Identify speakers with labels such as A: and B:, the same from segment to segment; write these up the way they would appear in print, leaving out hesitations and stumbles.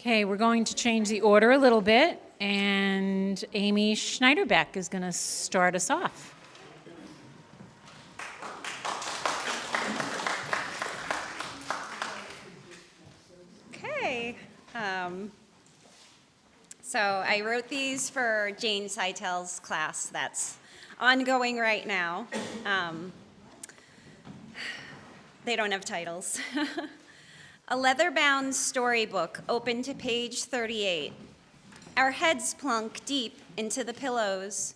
A: Okay, we're going to change the order a little bit, and Amy Schneiderbeck is going to start us off.
B: Okay. So I wrote these for Jane Seitel's class that's ongoing right now. They don't have titles. A leather-bound storybook open to page 38. Our heads plunk deep into the pillows.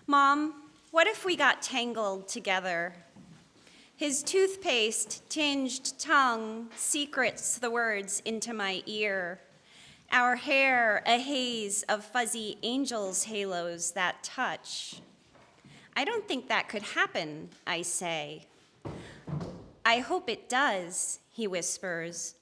B: Mom, what if we got tangled together? His toothpaste-tinged tongue secrets the words into my ear. Our hair a haze of fuzzy angel's halos that touch. I don't think that could happen, I say. I hope it does, he whispers.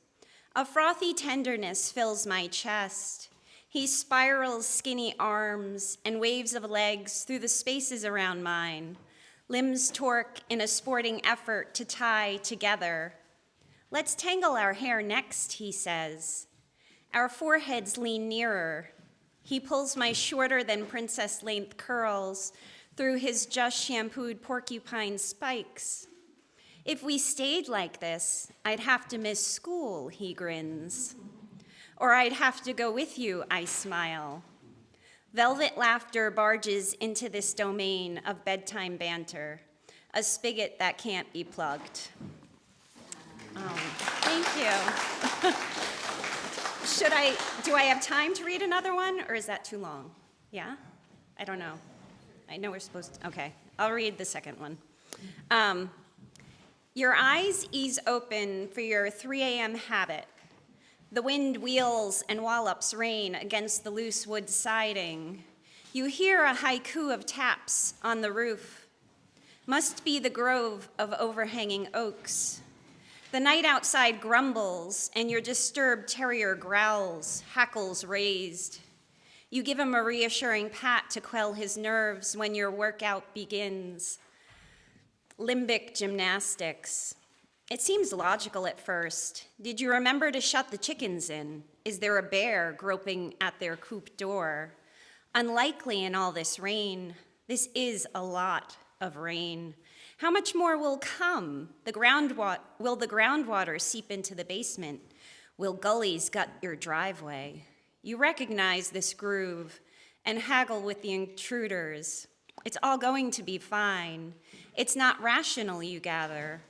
B: A frothy tenderness fills my chest. He spirals skinny arms and waves of legs through the spaces around mine. Limbs torque in a sporting effort to tie together. Let's tangle our hair next, he says. Our foreheads lean nearer. He pulls my shorter than princess-length curls through his just shampooed porcupine spikes. If we stayed like this, I'd have to miss school, he grins. Or I'd have to go with you, I smile. Velvet laughter barges into this domain of bedtime banter, a spigot that can't be plugged. Thank you. Do I have time to read another one, or is that too long? Yeah? I don't know. I know we're supposed to, okay. I'll read the second one. Your eyes ease open for your 3 a.m. habit. The wind wheels and wallops rain against the loose wood siding. You hear a haiku of taps on the roof. Must be the grove of overhanging oaks. The night outside grumbles, and your disturbed terrier growls, hackles raised. You give him a reassuring pat to quell his nerves when your workout begins. Limbic gymnastics. It seems logical at first. Did you remember to shut the chickens in? Is there a bear groping at their coop door? Unlikely in all this rain. This is a lot of rain. How much more will come? Will the groundwater seep into the basement? Will gullies gut your driveway? You recognize this groove and haggle with the intruders. It's all going to be fine. It's not rational, you gather.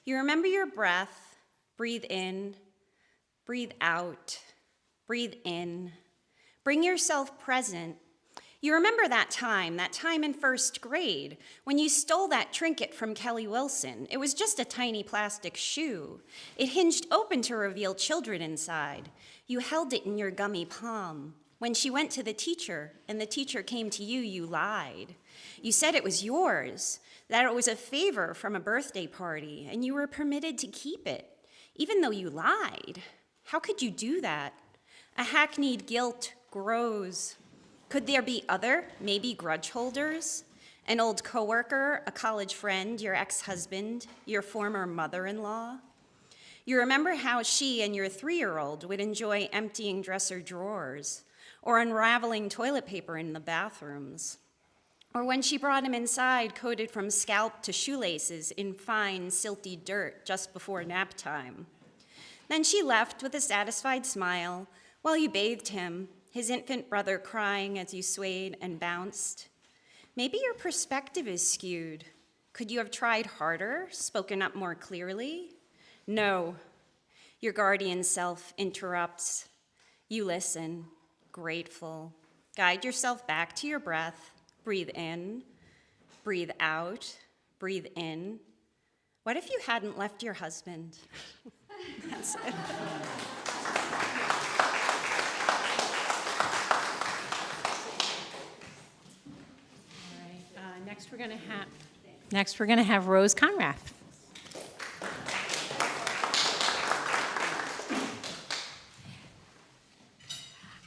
B: You remember your breath. Breathe in, breathe out, breathe in. Bring yourself present. You remember that time in first grade, when you stole that trinket from Kelly Wilson. It was just a tiny plastic shoe. It hinged open to reveal children inside. You held it in your gummy palm. When she went to the teacher and the teacher came to you, you lied. You said it was yours, that it was a favor from a birthday party, and you were permitted to keep it, even though you lied. How could you do that? A hackneyed guilt grows. Could there be other, maybe grudge holders? An old coworker, a college friend, your ex-husband, your former mother-in-law? You remember how she and your 3-year-old would enjoy emptying dresser drawers or unraveling toilet paper in the bathrooms. Or when she brought him inside, coated from scalp to shoelaces in fine, silty dirt just before nap time. Then she left with a satisfied smile while you bathed him, his infant brother crying as you swayed and bounced. Maybe your perspective is skewed. Could you have tried harder, spoken up more clearly? No. Your guardian self interrupts. You listen, grateful. Guide yourself back to your breath. Breathe in, breathe out, breathe in. What if you hadn't left your husband? That's it.
A: Next we're going to have Rose Conrath.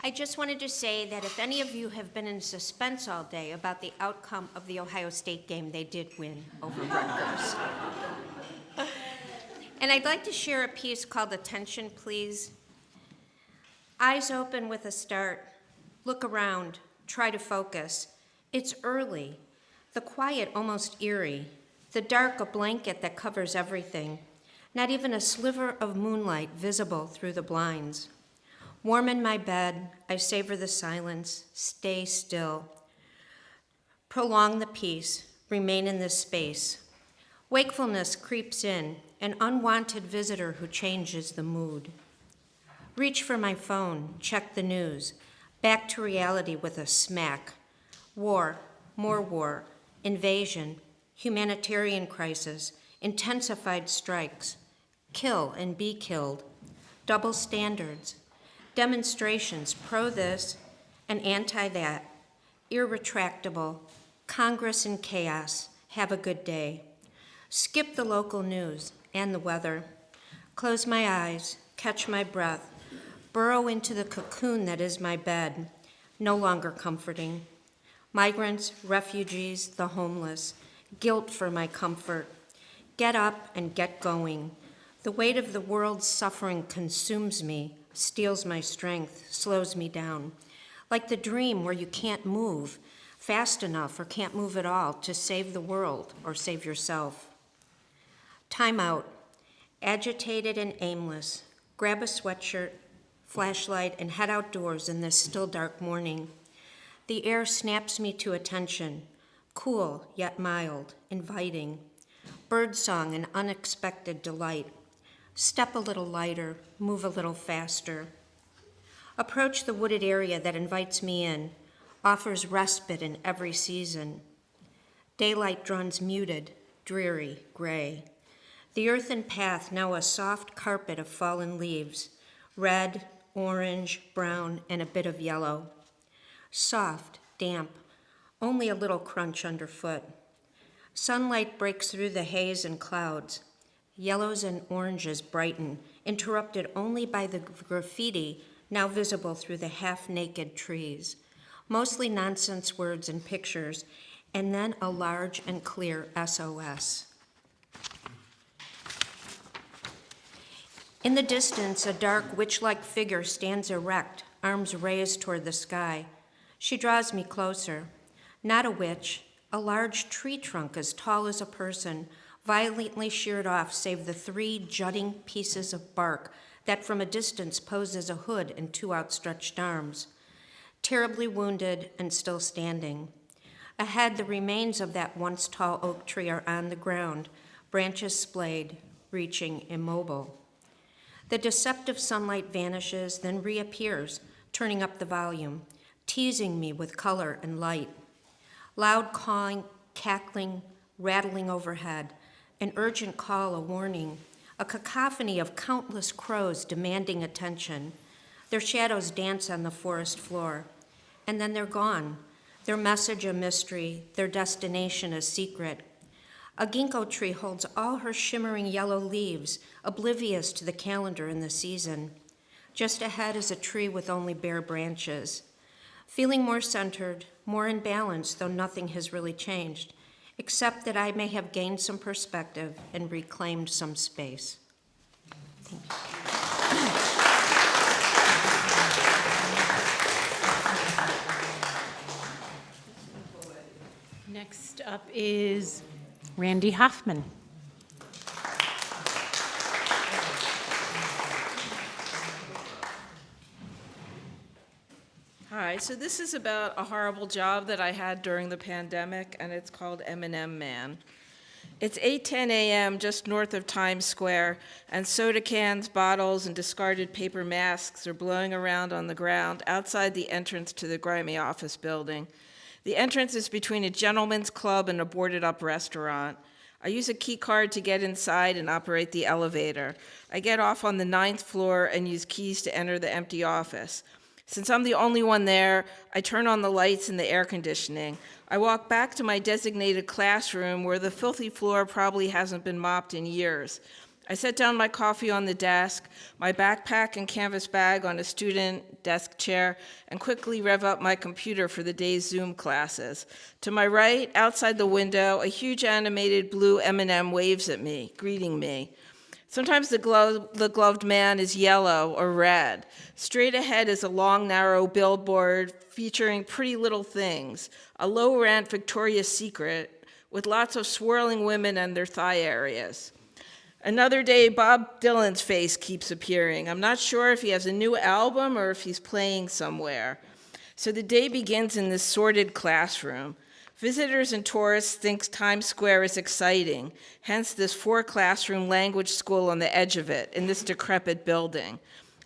C: I just wanted to say that if any of you have been in suspense all day about the outcome of the Ohio State game, they did win over Rutgers. And I'd like to share a piece called Attention, Please. Eyes open with a start. Look around. Try to focus. It's early. The quiet almost eerie. The dark a blanket that covers everything. Not even a sliver of moonlight visible through the blinds. Warm in my bed, I savor the silence. Stay still. Prolong the peace. Remain in this space. Wakefulness creeps in, an unwanted visitor who changes the mood. Reach for my phone, check the news. Back to reality with a smack. War, more war, invasion, humanitarian crisis, intensified strikes, kill and be killed, double standards, demonstrations pro this and anti that, irretractable, Congress in chaos, have a good day. Skip the local news and the weather. Close my eyes, catch my breath, burrow into the cocoon that is my bed, no longer comforting. Migrants, refugees, the homeless, guilt for my comfort. Get up and get going. The weight of the world's suffering consumes me, steals my strength, slows me down. Like the dream where you can't move fast enough or can't move at all to save the world or save yourself. Time out. Agitated and aimless. Grab a sweatshirt, flashlight, and head outdoors in this still dark morning. The air snaps me to attention, cool yet mild, inviting. Birdsong and unexpected delight. Step a little lighter, move a little faster. Approach the wooded area that invites me in, offers respite in every season. Daylight dawns muted, dreary, gray. The earthen path now a soft carpet of fallen leaves, red, orange, brown, and a bit of yellow. Soft, damp, only a little crunch underfoot. Sunlight breaks through the haze and clouds. Yellows and oranges brighten, interrupted only by the graffiti now visible through the half-naked trees. Mostly nonsense words and pictures, and then a large and clear SOS. In the distance, a dark witch-like figure stands erect, arms raised toward the sky. She draws me closer. Not a witch, a large tree trunk as tall as a person, violently sheared off save the 3 jutting pieces of bark that from a distance pose as a hood and 2 outstretched arms. Terribly wounded and still standing. Ahead, the remains of that once tall oak tree are on the ground, branches splayed, reaching immobile. The deceptive sunlight vanishes, then reappears, turning up the volume, teasing me with color and light. Loud cawing, cackling, rattling overhead, an urgent call, a warning, a cacophony of countless crows demanding attention. Their shadows dance on the forest floor, and then they're gone. Their message a mystery, their destination a secret. A ginkgo tree holds all her shimmering yellow leaves, oblivious to the calendar and the season. Just ahead is a tree with only bare branches. Feeling more centered, more in balance, though nothing has really changed, except that I may have gained some perspective and reclaimed some space. Thank you.
A: Next up is Randy Hoffman.
D: Hi, so this is about a horrible job that I had during the pandemic, and it's called M&M Man. It's 8:10 a.m. just north of Times Square, and soda cans, bottles, and discarded paper masks are blowing around on the ground outside the entrance to the grimy office building. The entrance is between a gentleman's club and a boarded-up restaurant. I use a key card to get inside and operate the elevator. I get off on the 9th floor and use keys to enter the empty office. Since I'm the only one there, I turn on the lights and the air conditioning. I walk back to my designated classroom where the filthy floor probably hasn't been mopped in years. I set down my coffee on the desk, my backpack and canvas bag on a student desk chair, and quickly rev up my computer for the day's Zoom classes. To my right, outside the window, a huge animated blue M&M waves at me, greeting me. Sometimes the gloved man is yellow or red. Straight ahead is a long, narrow billboard featuring Pretty Little Things, a low-rent Victoria's Secret with lots of swirling women and their thigh areas. Another day, Bob Dylan's face keeps appearing. I'm not sure if he has a new album or if he's playing somewhere. So the day begins in this sordid classroom. Visitors and tourists think Times Square is exciting, hence this 4-classroom language school on the edge of it, in this decrepit building.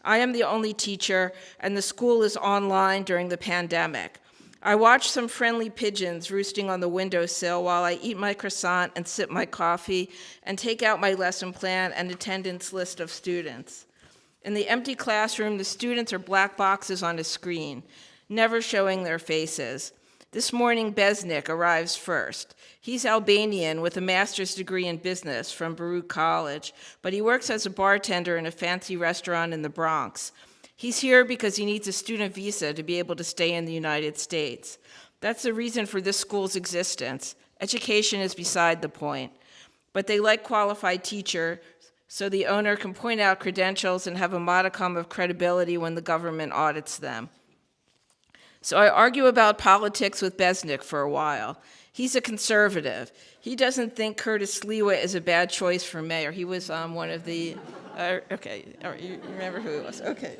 D: I am the only teacher, and the school is online during the pandemic. I watch some friendly pigeons roosting on the windowsill while I eat my croissant and sip my coffee and take out my lesson plan and attendance list of students. In the empty classroom, the students are black boxes on a screen, never showing their faces. This morning, Besnik arrives first. He's Albanian with a master's degree in business from Baruch College, but he works as a bartender in a fancy restaurant in the Bronx. He's here because he needs a student visa to be able to stay in the United States. That's the reason for this school's existence. Education is beside the point. But they like qualified teachers, so the owner can point out credentials and have a modicum of credibility when the government audits them. So I argue about politics with Besnik for a while. He's a conservative. He doesn't think Curtis Sliwa is a bad choice for mayor. He was one of the, okay, all right, you remember who it was? Okay.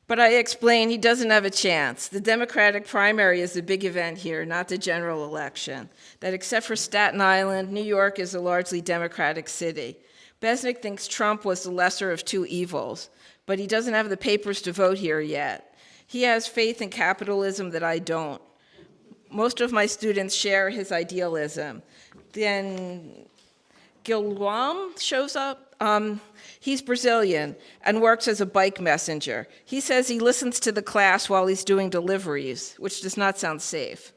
D: But I explain he doesn't have a chance. The Democratic primary is the big event here, not the general election. That except for Staten Island, New York is a largely Democratic city. Besnik thinks Trump was the lesser of two evils, but he doesn't have the papers to vote here yet. He has faith in capitalism that I don't. Most of my students share his idealism. Then Guilherme shows up. He's Brazilian and works as a bike messenger. He says he listens to the class while he's doing deliveries, which does not sound safe.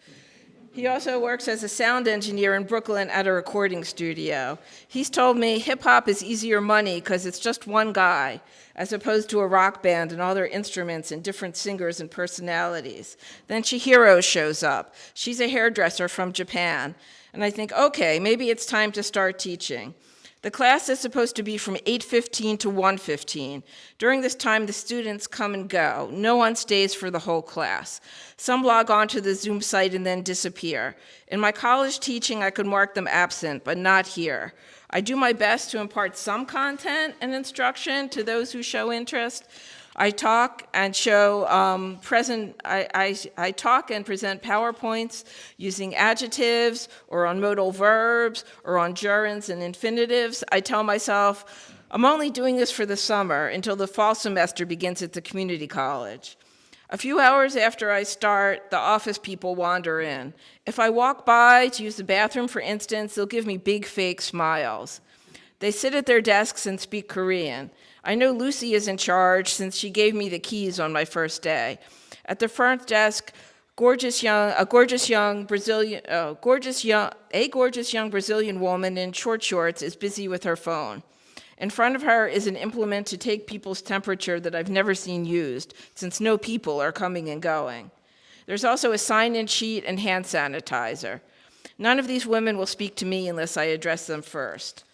D: He also works as a sound engineer in Brooklyn at a recording studio. He's told me hip-hop is easier money because it's just one guy, as opposed to a rock band and all their instruments and different singers and personalities. Then Chihiro shows up. She's a hairdresser from Japan. And I think, okay, maybe it's time to start teaching. The class is supposed to be from 8:15 to 1:15. During this time, the students come and go. No one stays for the whole class. Some log on to the Zoom site and then disappear. In my college teaching, I could mark them absent, but not here. I do my best to impart some content and instruction to those who show interest. I talk and show I talk and present PowerPoints using adjectives or on modal verbs or on gerunds and infinitives. I tell myself, I'm only doing this for the summer until the fall semester begins at the community college. A few hours after I start, the office people wander in. If I walk by to use the bathroom, for instance, they'll give me big fake smiles. They sit at their desks and speak Korean. I know Lucy is in charge since she gave me the keys on my first day. At the front desk, a gorgeous young Brazilian woman in short shorts is busy with her phone. In front of her is an implement to take people's temperature that I've never seen used, since no people are coming and going. There's also a sign-in sheet and hand sanitizer. None of these women will speak to me unless I address them first.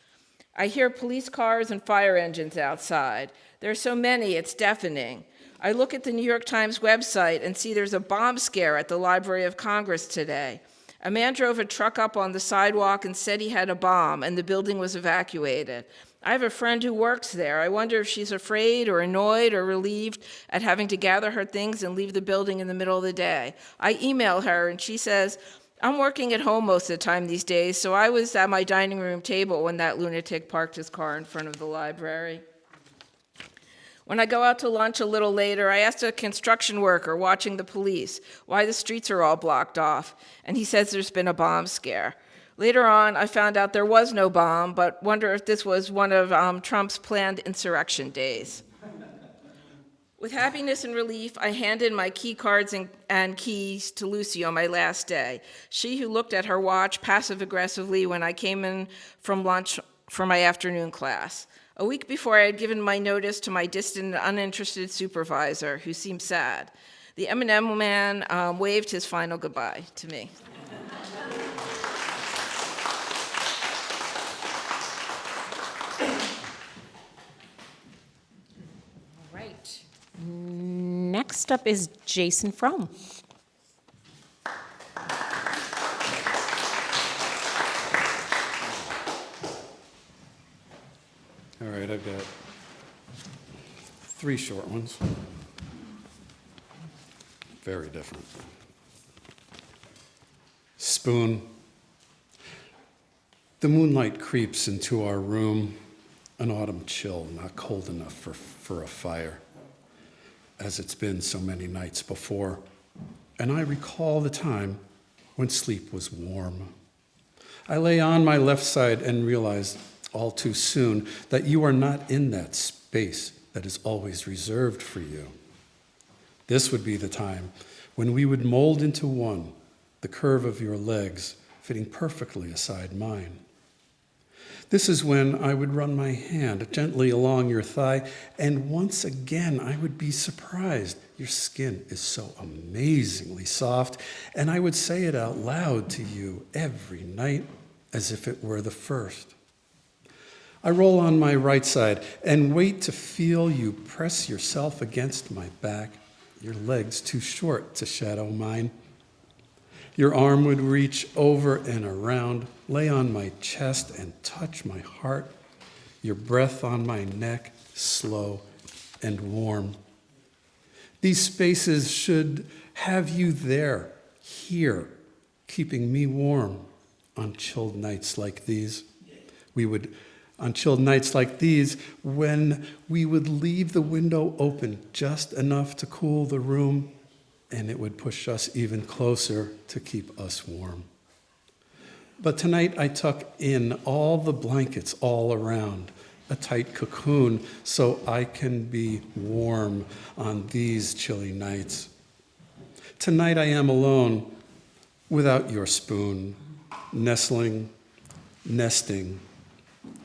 D: I hear police cars and fire engines outside. There are so many, it's deafening. I look at the New York Times website and see there's a bomb scare at the Library of Congress today. A man drove a truck up on the sidewalk and said he had a bomb, and the building was evacuated. I have a friend who works there. I wonder if she's afraid or annoyed or relieved at having to gather her things and leave the building in the middle of the day. I email her, and she says, I'm working at home most of the time these days, so I was at my dining room table when that lunatic parked his car in front of the library. When I go out to lunch a little later, I asked a construction worker watching the police why the streets are all blocked off, and he says there's been a bomb scare. Later on, I found out there was no bomb, but wonder if this was one of Trump's planned insurrection days. With happiness and relief, I handed my key cards and keys to Lucy on my last day, she who looked at her watch passive-aggressively when I came in from lunch for my afternoon class. A week before, I had given my notice to my distant and uninterested supervisor, who seemed sad. The M&M man waved his final goodbye to me.
A: Next up is Jason Fromm.
E: All right, I've got 3 short ones. Very different. Spoon. The moonlight creeps into our room, an autumn chill, not cold enough for a fire, as it's been so many nights before. And I recall the time when sleep was warm. I lay on my left side and realized all too soon that you are not in that space that is always reserved for you. This would be the time when we would mold into one, the curve of your legs fitting perfectly aside mine. This is when I would run my hand gently along your thigh, and once again I would be surprised. Your skin is so amazingly soft, and I would say it out loud to you every night as if it were the first. I roll on my right side and wait to feel you press yourself against my back, your legs too short to shadow mine. Your arm would reach over and around, lay on my chest and touch my heart, your breath on my neck, slow and warm. These spaces should have you there, here, keeping me warm on chilled nights like these. On chilled nights like these, when we would leave the window open just enough to cool the room, and it would push us even closer to keep us warm. But tonight I tuck in all the blankets all around, a tight cocoon, so I can be warm on these chilly nights. Tonight I am alone, without your spoon, nesting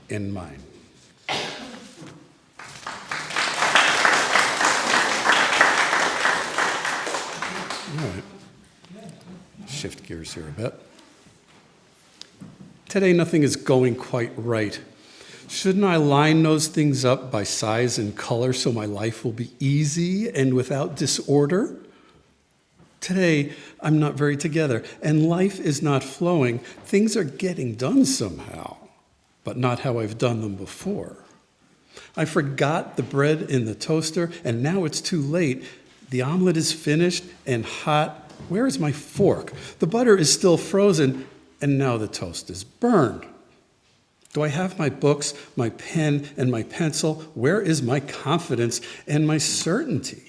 E: in mine. All right, shift gears here a bit. Today, nothing is going quite right. Shouldn't I line those things up by size and color so my life will be easy and without disorder? Today, I'm not very together, and life is not flowing. Things are getting done somehow, but not how I've done them before. I forgot the bread in the toaster, and now it's too late. The omelet is finished and hot. Where is my fork? The butter is still frozen, and now the toast is burned. Do I have my books, my pen, and my pencil? Where is my confidence and my certainty?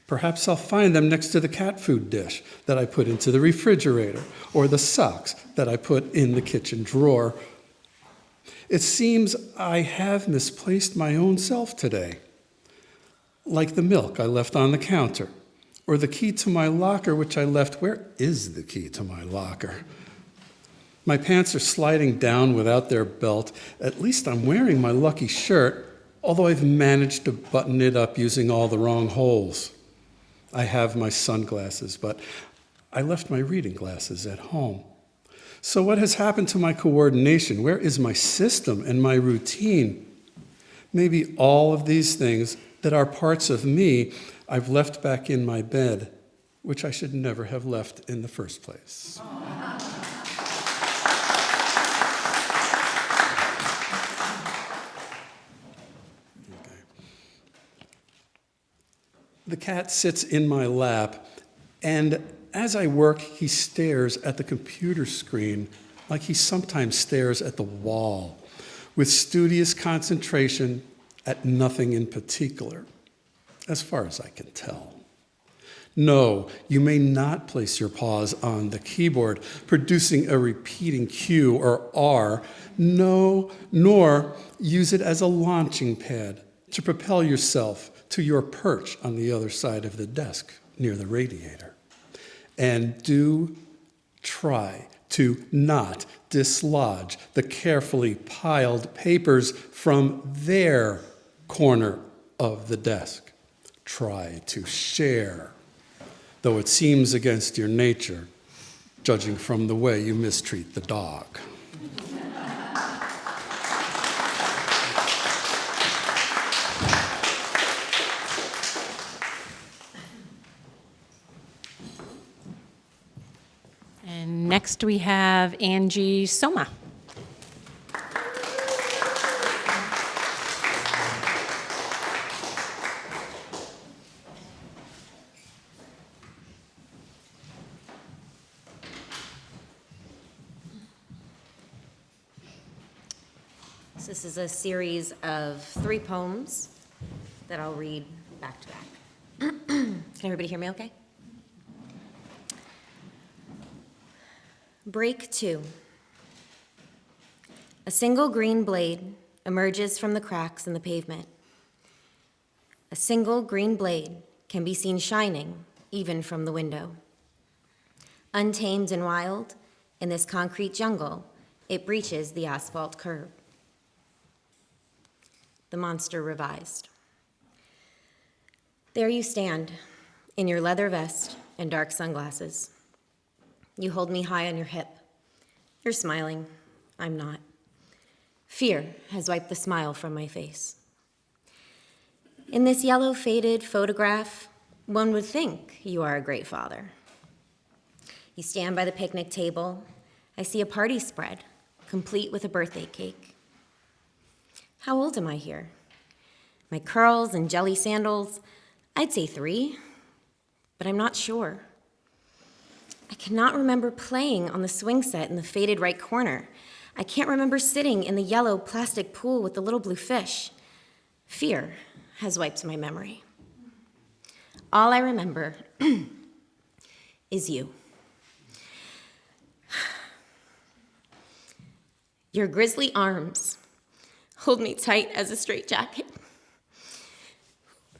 E: Perhaps I'll find them next to the cat food dish that I put into the refrigerator, or the socks that I put in the kitchen drawer. It seems I have misplaced my own self today. Like the milk I left on the counter, or the key to my locker, which I left. Where is the key to my locker? My pants are sliding down without their belt. At least I'm wearing my lucky shirt, although I've managed to button it up using all the wrong holes. I have my sunglasses, but I left my reading glasses at home. So what has happened to my coordination? Where is my system and my routine? Maybe all of these things that are parts of me I've left back in my bed, which I should never have left in the first place. Okay. The cat sits in my lap, and as I work, he stares at the computer screen like he sometimes stares at the wall, with studious concentration at nothing in particular, as far as I can tell. No, you may not place your paws on the keyboard, producing a repeating Q or R. No, nor use it as a launching pad to propel yourself to your perch on the other side of the desk near the radiator. And do try to not dislodge the carefully piled papers from their corner of the desk. Try to share, though it seems against your nature, judging from the way you mistreat the dog.
A: next we have Angie Soma.
F: So this is a series of 3 poems that I'll read back to back. Can everybody hear me okay? Break 2. A single green blade emerges from the cracks in the pavement. A single green blade can be seen shining even from the window. Untamed and wild, in this concrete jungle, it breaches the asphalt curb. The Monster Revised. There you stand, in your leather vest and dark sunglasses. You hold me high on your hip. You're smiling. I'm not. Fear has wiped the smile from my face. In this yellow faded photograph, one would think you are a great father. You stand by the picnic table. I see a party spread, complete with a birthday cake. How old am I here? My curls and jelly sandals, I'd say 3, but I'm not sure. I cannot remember playing on the swing set in the faded right corner. I can't remember sitting in the yellow plastic pool with the little blue fish. Fear has wiped my memory. All I remember is you. Your grisly arms hold me tight as a straitjacket.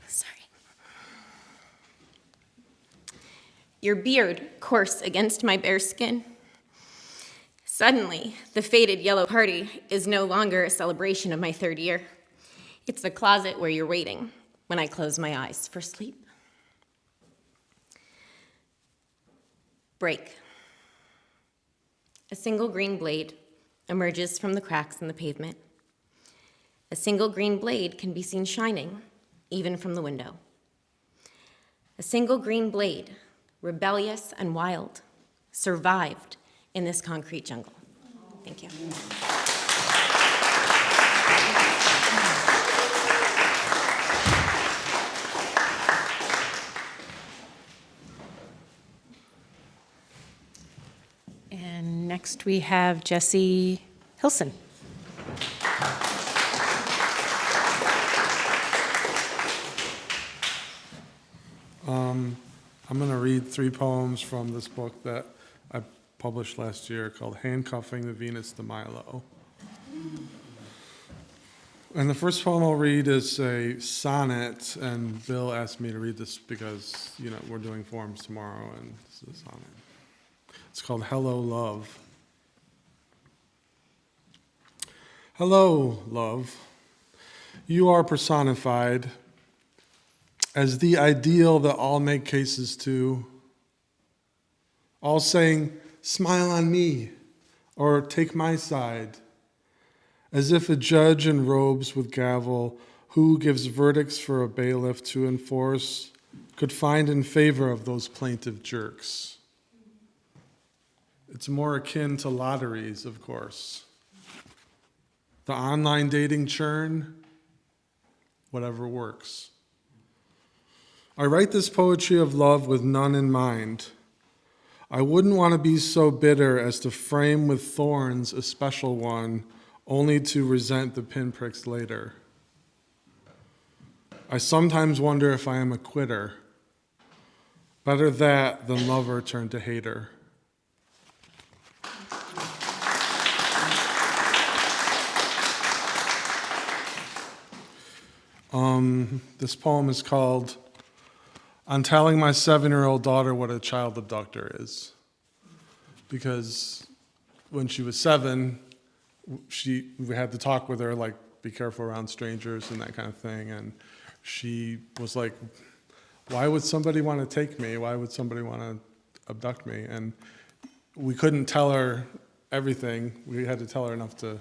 F: Sorry. Your beard coarse against my bare skin. Suddenly, the faded yellow party is no longer a celebration of my 3rd year. It's the closet where you're waiting when I close my eyes for sleep. Break. A single green blade emerges from the cracks in the pavement. A single green blade can be seen shining, even from the window. A single green blade, rebellious and wild, survived in this concrete jungle. Thank you.
A: And next we have Jesse Hilson.
G: I'm going to read 3 poems from this book that I published last year called Handcuffing the Venus de Milo. And the first poem I'll read is a sonnet, and Bill asked me to read this because, we're doing forms tomorrow, and this is a sonnet. It's called Hello, Love. Hello, love. You are personified as the ideal that all make cases to, all saying, smile on me, or take my side, as if a judge in robes with gavel who gives verdicts for a bailiff to enforce could find in favor of those plaintive jerks. It's more akin to lotteries, of course. The online dating churn, whatever works. I write this poetry of love with none in mind. I wouldn't want to be so bitter as to frame with thorns a special one, only to resent the pinpricks later. I sometimes wonder if I am a quitter. Better that than lover turned to hater. This poem is called On Telling My 7-year-old Daughter What a Child Abductor Is. Because when she was 7, we had to talk with her, like, be careful around strangers and that kind of thing. And she was like, why would somebody want to take me? Why would somebody want to abduct me? And we couldn't tell her everything. We had to tell her enough to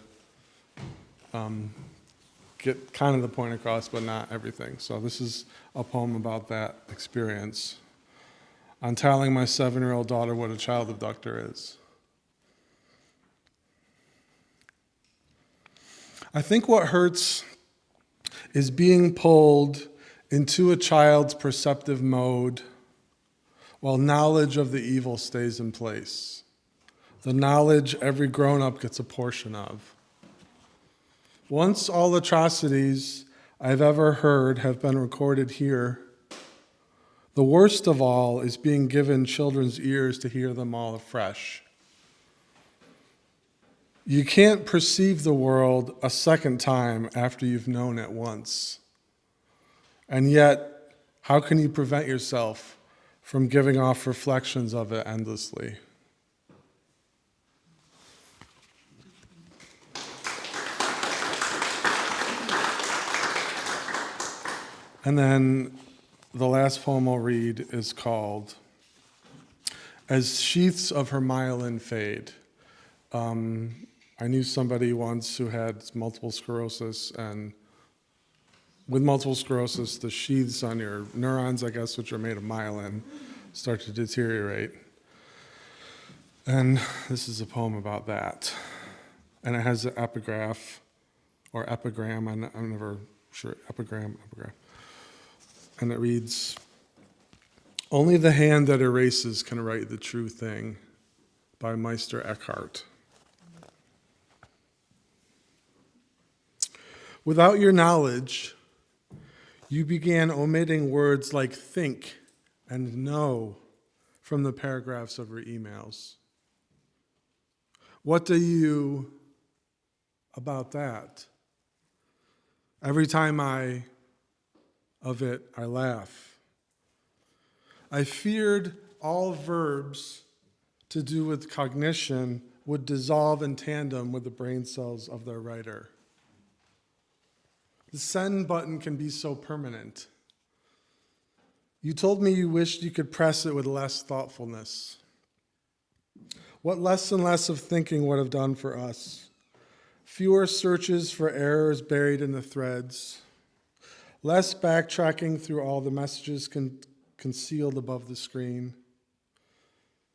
G: get kind of the point across, but not everything. So this is a poem about that experience. On telling my 7-year-old daughter what a child abductor is. I think what hurts is being pulled into a child's perceptive mode while knowledge of the evil stays in place. The knowledge every grown-up gets a portion of. Once all atrocities I've ever heard have been recorded here, the worst of all is being given children's ears to hear them all afresh. You can't perceive the world a second time after you've known it once. And yet, how can you prevent yourself from giving off reflections of it endlessly? And then the last poem I'll read is called As Sheaths of Her Myelin Fade. I knew somebody once who had multiple sclerosis, and with multiple sclerosis, the sheaths on your neurons, I guess, which are made of myelin, start to deteriorate. And this is a poem about that. And it has an epigraph, or epigram, I'm never sure, epigram. And it reads, "Only the hand that erases can write the true thing," by Meister Eckhart. Without your knowledge, you began omitting words like think and know from the paragraphs of your emails. What do you about that? Every time I laugh. I feared all verbs to do with cognition would dissolve in tandem with the brain cells of their writer. The send button can be so permanent. You told me you wished you could press it with less thoughtfulness. What less and less of thinking would have done for us? Fewer searches for errors buried in the threads. Less backtracking through all the messages concealed above the screen.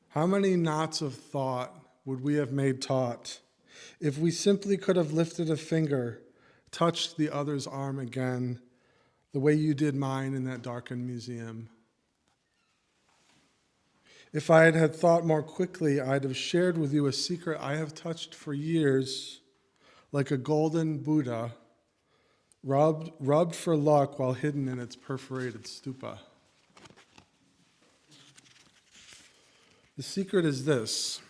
G: How many knots of thought would we have made taut if we simply could have lifted a finger, touched the other's arm again, the way you did mine in that darkened museum? If I had thought more quickly, I'd have shared with you a secret I have touched for years, like a golden Buddha, rubbed for luck while hidden in its perforated stupa. The secret is this: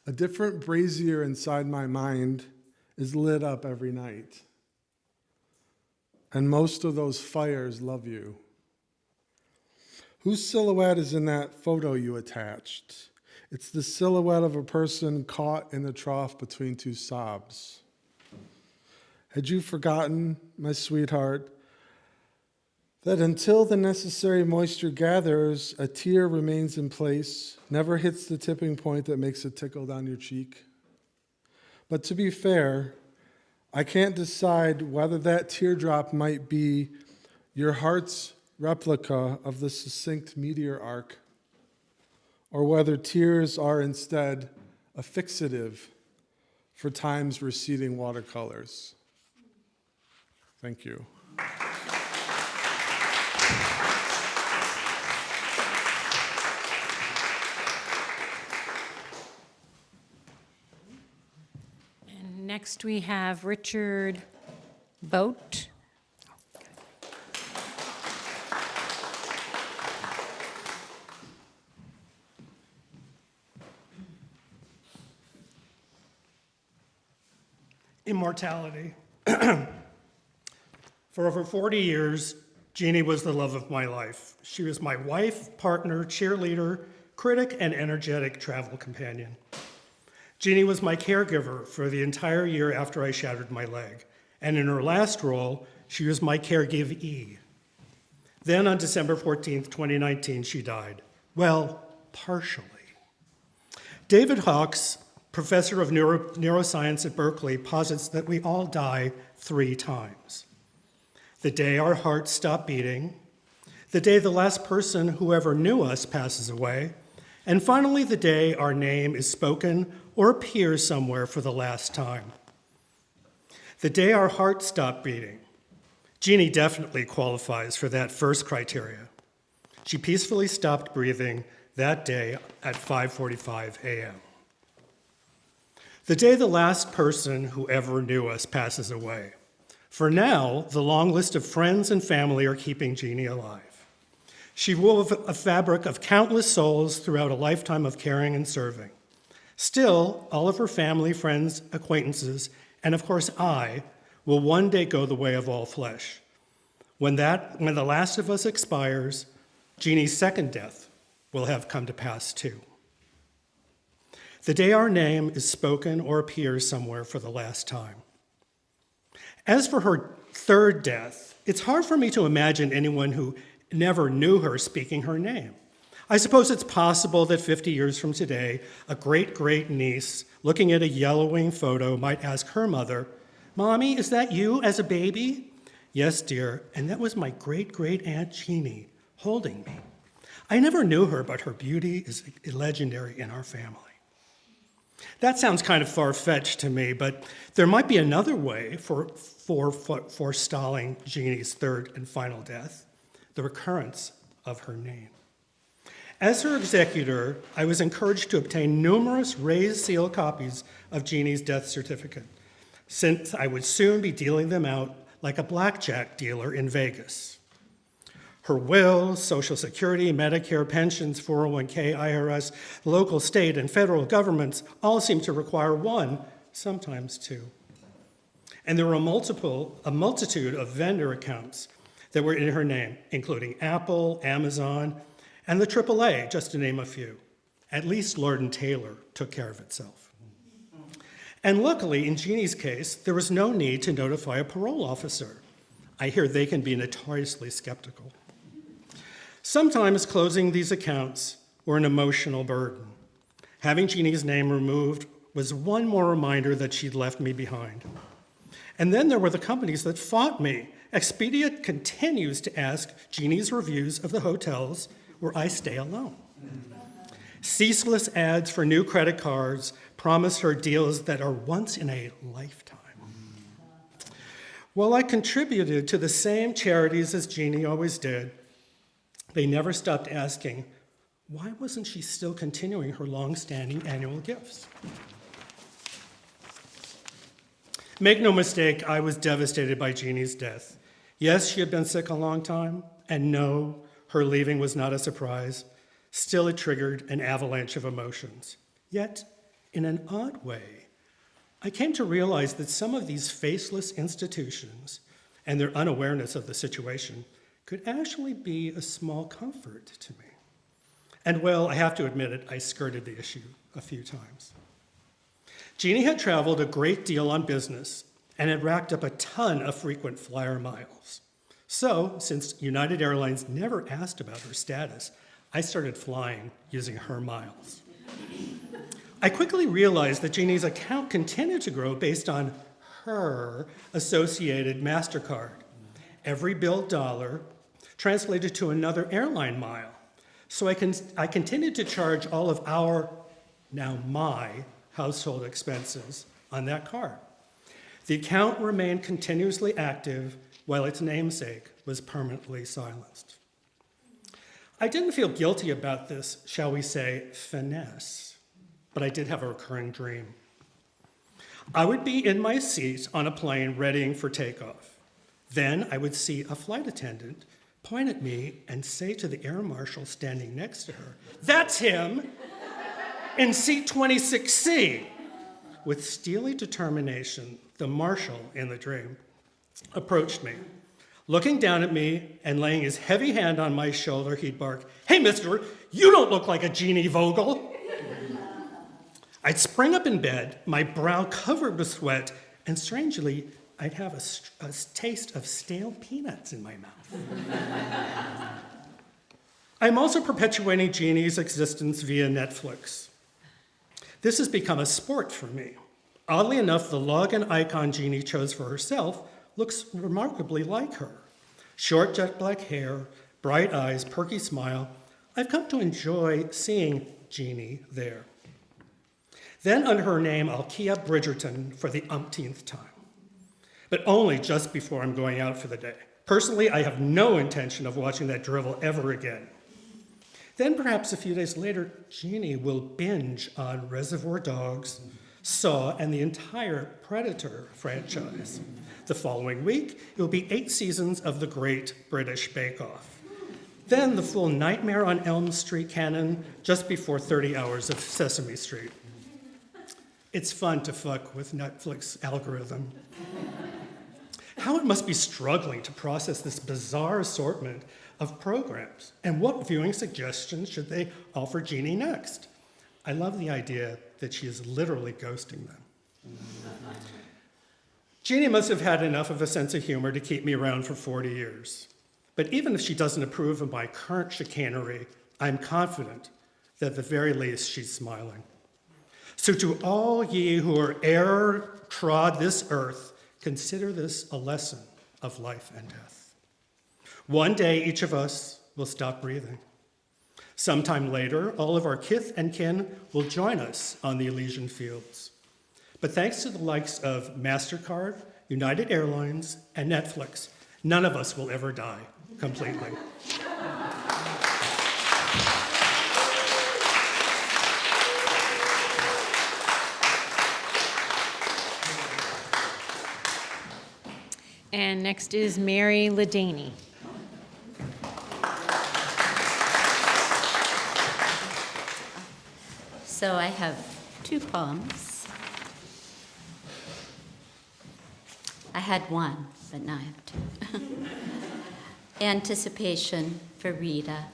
G: a different brazier inside my mind is lit up every night. And most of those fires love you. Whose silhouette is in that photo you attached? It's the silhouette of a person caught in the trough between two sobs. Had you forgotten, my sweetheart, that until the necessary moisture gathers, a tear remains in place, never hits the tipping point that makes it tickle down your cheek? But to be fair, I can't decide whether that teardrop might be your heart's replica of the succinct meteor arc, or whether tears are instead a fixative for time's receding watercolors. Thank you.
A: And next we have Richard Boat.
H: Immortality. For over 40 years, Jeannie was the love of my life. She was my wife, partner, cheerleader, critic, and energetic travel companion. Jeannie was my caregiver for the entire year after I shattered my leg. And in her last role, she was my caregivee. Then on December 14th, 2019, she died. Well, partially. David Hawkes, professor of neuroscience at Berkeley, posits that we all die 3 times. The day our hearts stop beating, the day the last person who ever knew us passes away, and finally the day our name is spoken or appears somewhere for the last time. The day our hearts stopped beating. Jeannie definitely qualifies for that first criteria. She peacefully stopped breathing that day at 5:45 a.m. The day the last person who ever knew us passes away. For now, the long list of friends and family are keeping Jeannie alive. She wove a fabric of countless souls throughout a lifetime of caring and serving. Still, all of her family, friends, acquaintances, and of course I, will one day go the way of all flesh. When the last of us expires, Jeannie's second death will have come to pass too. The day our name is spoken or appears somewhere for the last time. As for her third death, it's hard for me to imagine anyone who never knew her speaking her name. I suppose it's possible that 50 years from today, a great-great-niece looking at a yellowing photo might ask her mother, "Mommy, is that you as a baby?" "Yes, dear, and that was my great-great-aunt Jeannie holding me. I never knew her, but her beauty is legendary in our family." That sounds kind of far-fetched to me, but there might be another way for forestalling Jeannie's third and final death, the recurrence of her name. As her executor, I was encouraged to obtain numerous raised seal copies of Jeannie's death certificate, since I would soon be dealing them out like a blackjack dealer in Vegas. Her will, Social Security, Medicare, pensions, 401k, IRS, local, state, and federal governments all seem to require one, sometimes two. And there were a multitude of vendor accounts that were in her name, including Apple, Amazon, and the AAA, just to name a few. At least Lord & Taylor took care of itself. And luckily, in Jeannie's case, there was no need to notify a parole officer. I hear they can be notoriously skeptical. Sometimes closing these accounts were an emotional burden. Having Jeannie's name removed was one more reminder that she'd left me behind. And then there were the companies that fought me. Expedia continues to ask Jeannie's reviews of the hotels where I stay alone. Ceaseless ads for new credit cards promise her deals that are once in a lifetime. While I contributed to the same charities as Jeannie always did, they never stopped asking, why wasn't she still continuing her long-standing annual gifts? Make no mistake, I was devastated by Jeannie's death. Yes, she had been sick a long time, and no, her leaving was not a surprise. Still, it triggered an avalanche of emotions. Yet, in an odd way, I came to realize that some of these faceless institutions and their unawareness of the situation could actually be a small comfort to me. And well, I have to admit it, I skirted the issue a few times. Jeannie had traveled a great deal on business and had racked up a ton of frequent flyer miles. So, since United Airlines never asked about her status, I started flying using her miles. I quickly realized that Jeannie's account continued to grow based on her associated MasterCard. Every billed dollar translated to another airline mile. So I continued to charge all of our, now my, household expenses on that card. The account remained continuously active while its namesake was permanently silenced. I didn't feel guilty about this, shall we say, finesse, but I did have a recurring dream. I would be in my seat on a plane readying for takeoff. Then I would see a flight attendant point at me and say to the air marshal standing next to her, "That's him in seat 26C." With steely determination, the marshal in the dream approached me. Looking down at me and laying his heavy hand on my shoulder, he'd bark, "Hey, mister, you don't look like a Jeannie Vogel." I'd spring up in bed, my brow covered with sweat, and strangely, I'd have a taste of stale peanuts in my mouth. I'm also perpetuating Jeannie's existence via Netflix. This has become a sport for me. Oddly enough, the login icon Jeannie chose for herself looks remarkably like her. Short jet black hair, bright eyes, perky smile. I've come to enjoy seeing Jeannie there. Then under her name, I'll key up Bridgerton for the umpteenth time. but only just before I'm going out for the day. Personally, I have no intention of watching that drivel ever again. Then perhaps a few days later, Jeannie will binge on Reservoir Dogs, Saw, and the entire Predator franchise. The following week, it will be 8 seasons of The Great British Bake Off. Then the full Nightmare on Elm Street canon, just before 30 hours of Sesame Street. It's fun to fuck with Netflix algorithm. How it must be struggling to process this bizarre assortment of programs, and what viewing suggestions should they offer Jeannie next? I love the idea that she is literally ghosting them. Jeannie must have had enough of a sense of humor to keep me around for 40 years. But even if she doesn't approve of my current chicanery, I'm confident that at the very least she's smiling. So to all ye who are e'er trod this earth, consider this a lesson of life and death. One day each of us will stop breathing. Sometime later, all of our kith and kin will join us on the Elysian fields. But thanks to the likes of MasterCard, United Airlines, and Netflix, none of us will ever die completely.
A: And next is Mary Ladaney.
I: So I have 2 poems. I had 1, but now I have 2. Anticipation for Rita.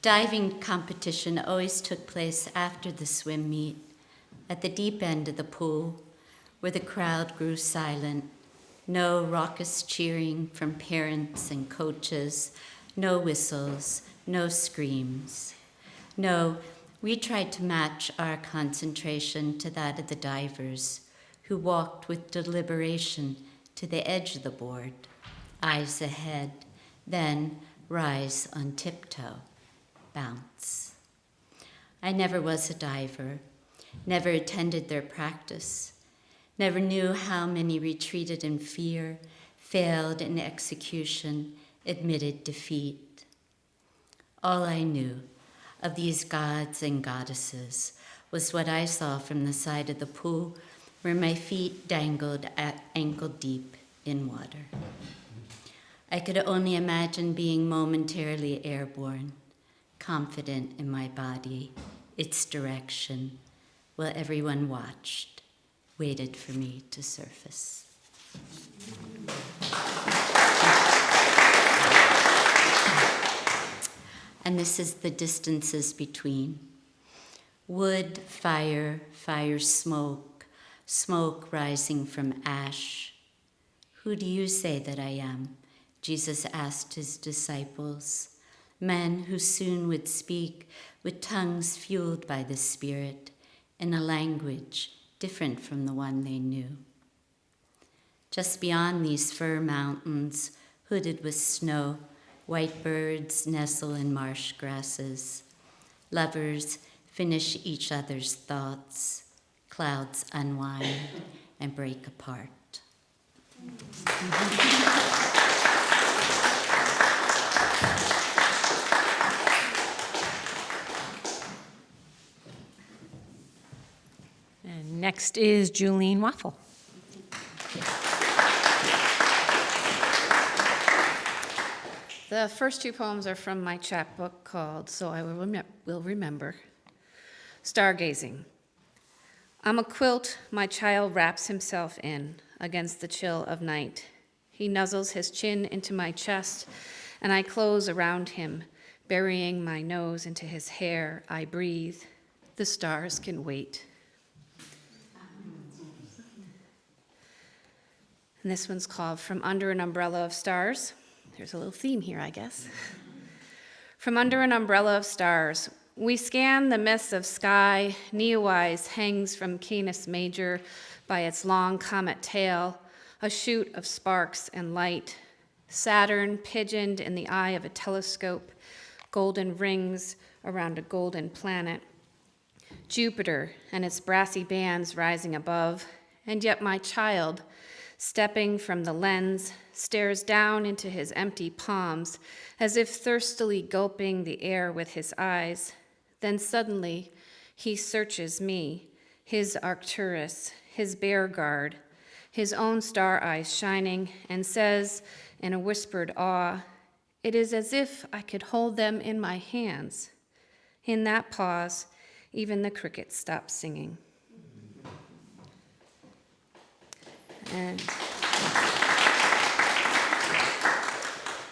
I: Diving competition always took place after the swim meet, at the deep end of the pool, where the crowd grew silent. No raucous cheering from parents and coaches, no whistles, no screams. No, we tried to match our concentration to that of the divers, who walked with deliberation to the edge of the board, eyes ahead, then rise on tiptoe, bounce. I never was a diver, never attended their practice, never knew how many retreated in fear, failed in execution, admitted defeat. All I knew of these gods and goddesses was what I saw from the side of the pool where my feet dangled at ankle deep in water. I could only imagine being momentarily airborne, confident in my body, its direction, while everyone watched, waited for me to surface. And this is the distances between. Wood, fire, fire, smoke, smoke rising from ash. Who do you say that I am? Jesus asked his disciples, men who soon would speak with tongues fueled by the Spirit in a language different from the one they knew. Just beyond these fir mountains, hooded with snow, white birds nestle in marsh grasses. Lovers finish each other's thoughts. Clouds unwind and break apart.
A: And next is Julene Waffle.
J: The first 2 poems are from my chapbook called So I Will Remember. Stargazing. I'm a quilt my child wraps himself in against the chill of night. He nuzzles his chin into my chest, and I close around him, burying my nose into his hair. I breathe. The stars can wait. And this one's called From Under an Umbrella of Stars. There's a little theme here, I guess. From under an umbrella of stars, we scan the mists of sky. Neowise hangs from Canis Major by its long comet tail, a shoot of sparks and light. Saturn pigeoned in the eye of a telescope, golden rings around a golden planet. Jupiter and its brassy bands rising above, and yet my child, stepping from the lens, stares down into his empty palms as if thirstily gulping the air with his eyes. Then suddenly, he searches me, his Arcturus, his bear guard, his own star eyes shining, and says in a whispered awe, "It is as if I could hold them in my hands." In that pause, even the crickets stop singing. And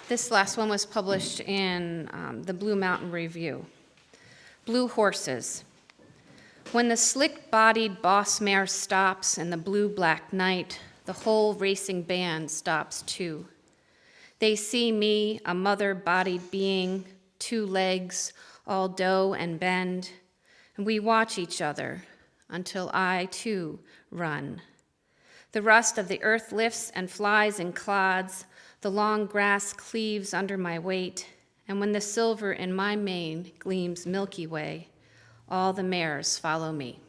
J: this last one was published in the Blue Mountain Review. Blue horses. When the slick-bodied boss mare stops in the blue-black night, the whole racing band stops too. They see me, a mother-bodied being, 2 legs, all dough and bend, and we watch each other until I, too, run. The rust of the earth lifts and flies in clods, the long grass cleaves under my weight, and when the silver in my mane gleams Milky Way, all the mares follow me.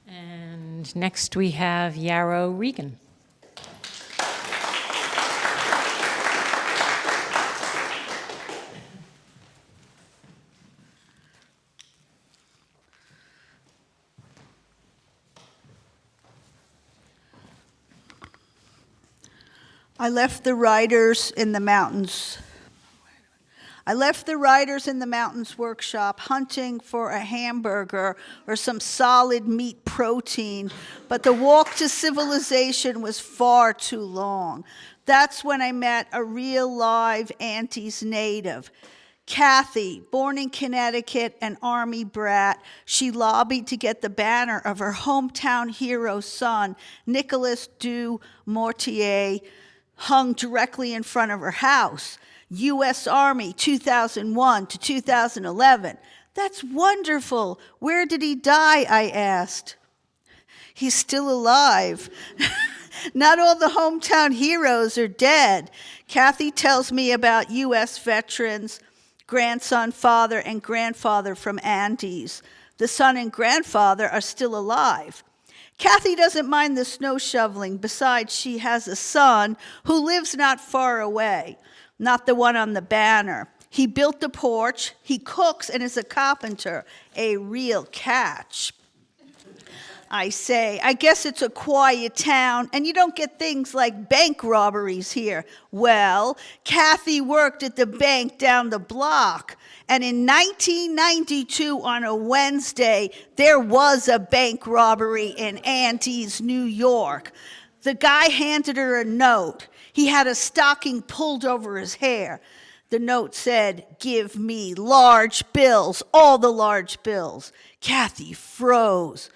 A: And next we have Yarrow Regan.
K: I left the riders in the mountains. I left the riders in the mountains workshop hunting for a hamburger or some solid meat protein, but the walk to civilization was far too long. That's when I met a real live Antes native. Kathy, born in Connecticut, an Army brat, she lobbied to get the banner of her hometown hero son, Nicholas du Mortier, hung directly in front of her house. U.S. Army, 2001 to 2011. That's wonderful. Where did he die? I asked. He's still alive. Not all the hometown heroes are dead. Kathy tells me about U.S. veterans, grandson, father, and grandfather from Andes. The son and grandfather are still alive. Kathy doesn't mind the snow shoveling. Besides, she has a son who lives not far away, not the one on the banner. He built the porch, he cooks, and is a carpenter, a real catch. I say, I guess it's a quiet town, and you don't get things like bank robberies here. Well, Kathy worked at the bank down the block, and in 1992, on a Wednesday, there was a bank robbery in Antes, New York. The guy handed her a note. He had a stocking pulled over his hair. The note said, "Give me large bills, all the large bills." Kathy froze.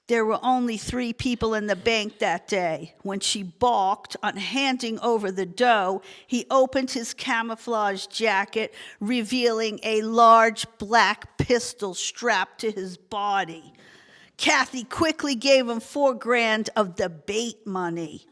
K: There were only 3 people in the bank that day. When she balked on handing over the dough, he opened his camouflage jacket, revealing a large black pistol strapped to his body. Kathy quickly gave him $4,000 of the bait money.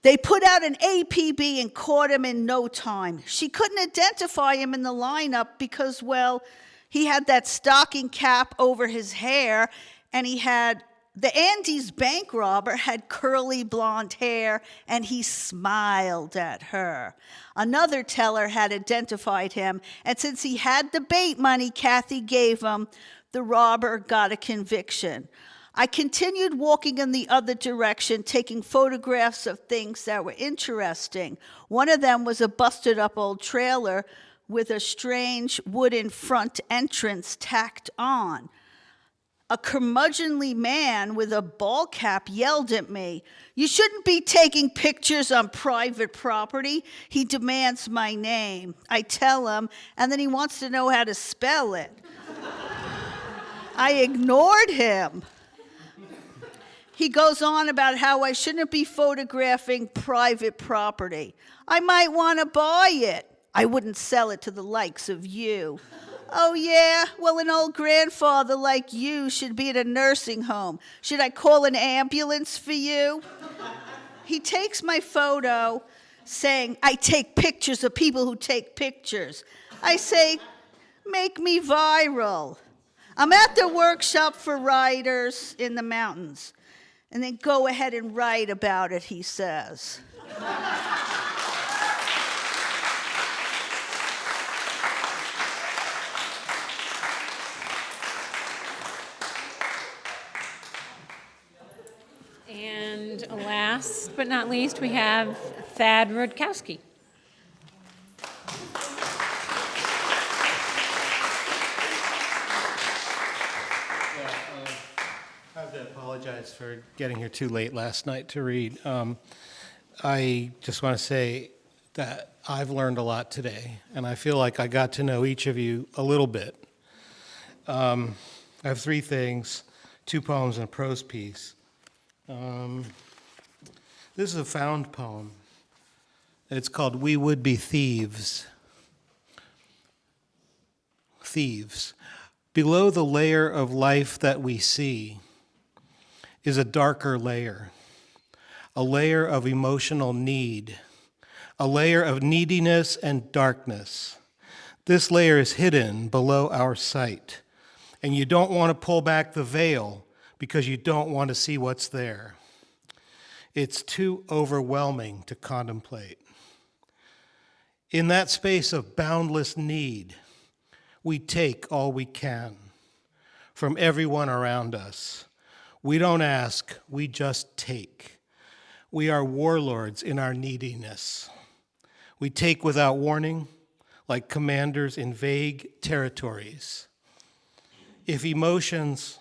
K: They put out an APB and caught him in no time. She couldn't identify him in the lineup because, well, he had that stocking cap over his hair, and the Andes bank robber had curly blonde hair, and he smiled at her. Another teller had identified him, and since he had the bait money Kathy gave him, the robber got a conviction. I continued walking in the other direction, taking photographs of things that were interesting. One of them was a busted-up old trailer with a strange wooden front entrance tacked on. A curmudgeonly man with a ball cap yelled at me, "You shouldn't be taking pictures on private property." He demands my name. I tell him, and then he wants to know how to spell it. I ignored him. He goes on about how I shouldn't be photographing private property. I might want to buy it. I wouldn't sell it to the likes of you. Oh, yeah? Well, an old grandfather like you should be at a nursing home. Should I call an ambulance for you? He takes my photo, saying, I take pictures of people who take pictures. I say, make me viral. I'm at the workshop for writers in the mountains. And then go ahead and write about it, he says.
A: And last but not least, we have Thad Rudkowski.
L: I have to apologize for getting here too late last night to read. I just want to say that I've learned a lot today, and I feel like I got to know each of you a little bit. I have 3 things, 2 poems and a prose piece. This is a found poem. It's called We Would Be Thieves. Thieves. Below the layer of life that we see is a darker layer, a layer of emotional need, a layer of neediness and darkness. This layer is hidden below our sight, and you don't want to pull back the veil because you don't want to see what's there. It's too overwhelming to contemplate. In that space of boundless need, we take all we can from everyone around us. We don't ask, we just take. We are warlords in our neediness. We take without warning, like commanders in vague territories. If emotions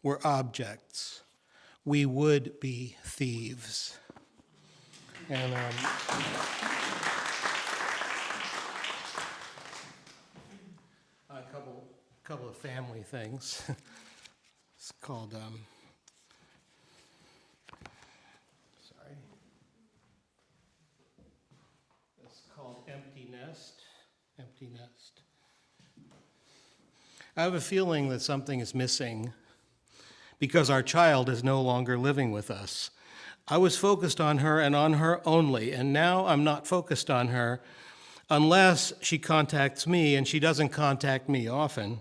L: were objects, we would be thieves. And a couple of family things. It's called, it's called Empty Nest. Empty Nest. I have a feeling that something is missing because our child is no longer living with us. I was focused on her and on her only, and now I'm not focused on her unless she contacts me, and she doesn't contact me often.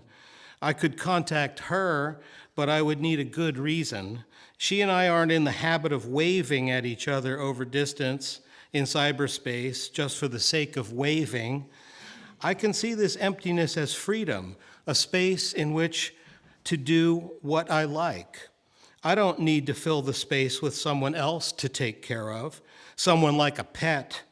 L: I could contact her, but I would need a good reason. She and I aren't in the habit of waving at each other over distance in cyberspace just for the sake of waving. I can see this emptiness as freedom, a space in which to do what I like. I don't need to fill the space with someone else to take care of, someone like a pet,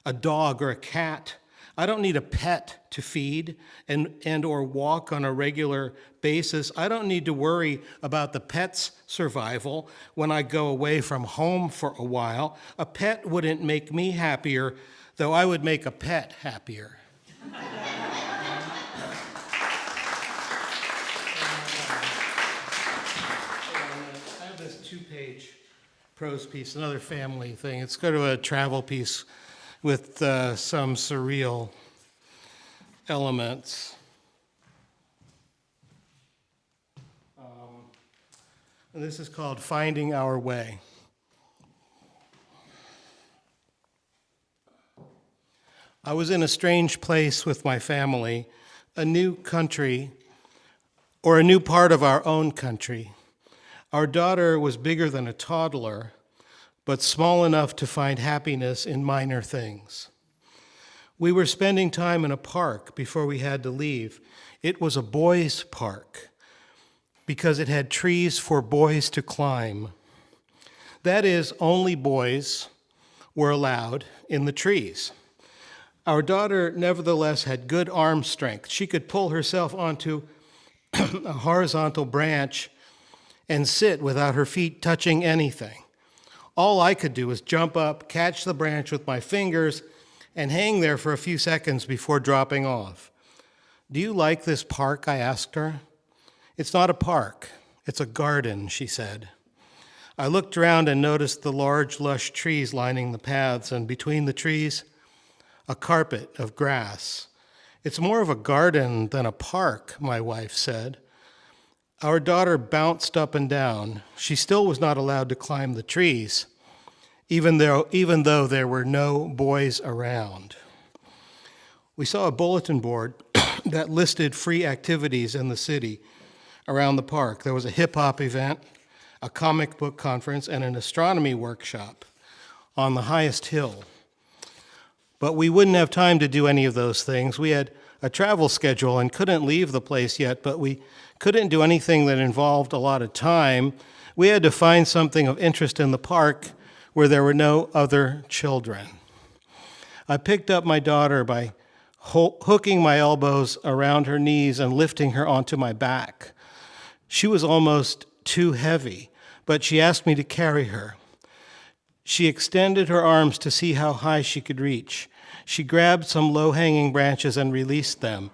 L: a dog or a cat. I don't need a pet to feed and or walk on a regular basis. I don't need to worry about the pet's survival when I go away from home for a while. A pet wouldn't make me happier, though I would make a pet happier. I have this 2-page prose piece, another family thing. It's kind of a travel piece with some surreal elements. And this is called Finding Our Way. I was in a strange place with my family, a new country, or a new part of our own country. Our daughter was bigger than a toddler, but small enough to find happiness in minor things. We were spending time in a park before we had to leave. It was a boys' park because it had trees for boys to climb. That is, only boys were allowed in the trees. Our daughter nevertheless had good arm strength. She could pull herself onto a horizontal branch and sit without her feet touching anything. All I could do was jump up, catch the branch with my fingers, and hang there for a few seconds before dropping off. "Do you like this park?" I asked her. "It's not a park, it's a garden," she said. I looked around and noticed the large, lush trees lining the paths, and between the trees, a carpet of grass. "It's more of a garden than a park," my wife said. Our daughter bounced up and down. She still was not allowed to climb the trees. even though there were no boys around. We saw a bulletin board that listed free activities in the city around the park. There was a hip-hop event, a comic book conference, and an astronomy workshop on the highest hill. But we wouldn't have time to do any of those things. We had a travel schedule and couldn't leave the place yet, but we couldn't do anything that involved a lot of time. We had to find something of interest in the park where there were no other children. I picked up my daughter by hooking my elbows around her knees and lifting her onto my back. She was almost too heavy, but she asked me to carry her. She extended her arms to see how high she could reach. She grabbed some low-hanging branches and released them.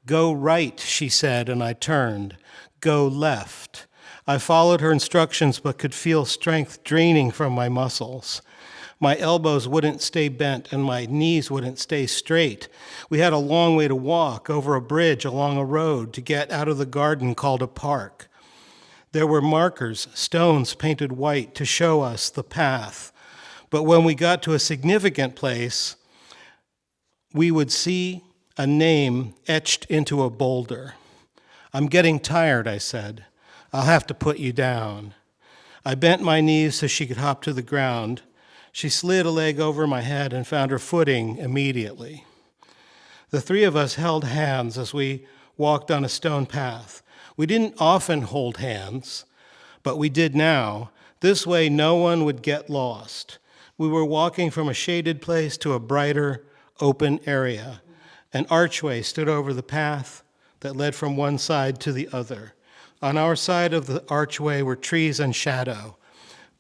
L: "Go right," she said, and I turned. "Go left." I followed her instructions but could feel strength draining from my muscles. My elbows wouldn't stay bent and my knees wouldn't stay straight. We had a long way to walk over a bridge along a road to get out of the garden called a park. There were markers, stones painted white, to show us the path. But when we got to a significant place, we would see a name etched into a boulder. "I'm getting tired," I said. "I'll have to put you down." I bent my knees so she could hop to the ground. She slid a leg over my head and found her footing immediately. The three of us held hands as we walked on a stone path. We didn't often hold hands, but we did now. This way, no one would get lost. We were walking from a shaded place to a brighter, open area. An archway stood over the path that led from one side to the other. On our side of the archway were trees and shadow.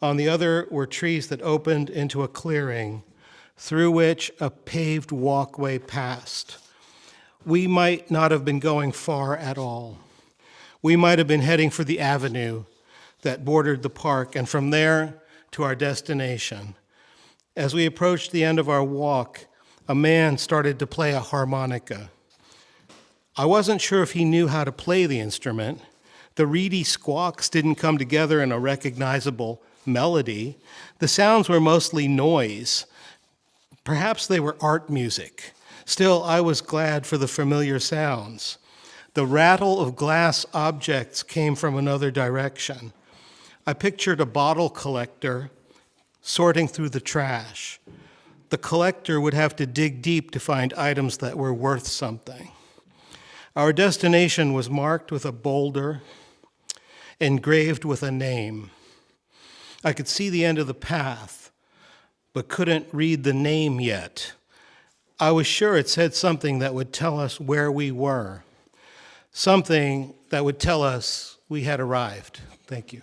L: On the other were trees that opened into a clearing through which a paved walkway passed. We might not have been going far at all. We might have been heading for the avenue that bordered the park, and from there to our destination. As we approached the end of our walk, a man started to play a harmonica. I wasn't sure if he knew how to play the instrument. The reedy squawks didn't come together in a recognizable melody. The sounds were mostly noise. Perhaps they were art music. Still, I was glad for the familiar sounds. The rattle of glass objects came from another direction. I pictured a bottle collector sorting through the trash. The collector would have to dig deep to find items that were worth something. Our destination was marked with a boulder, engraved with a name. I could see the end of the path, but couldn't read the name yet. I was sure it said something that would tell us where we were, something that would tell us we had arrived. Thank you.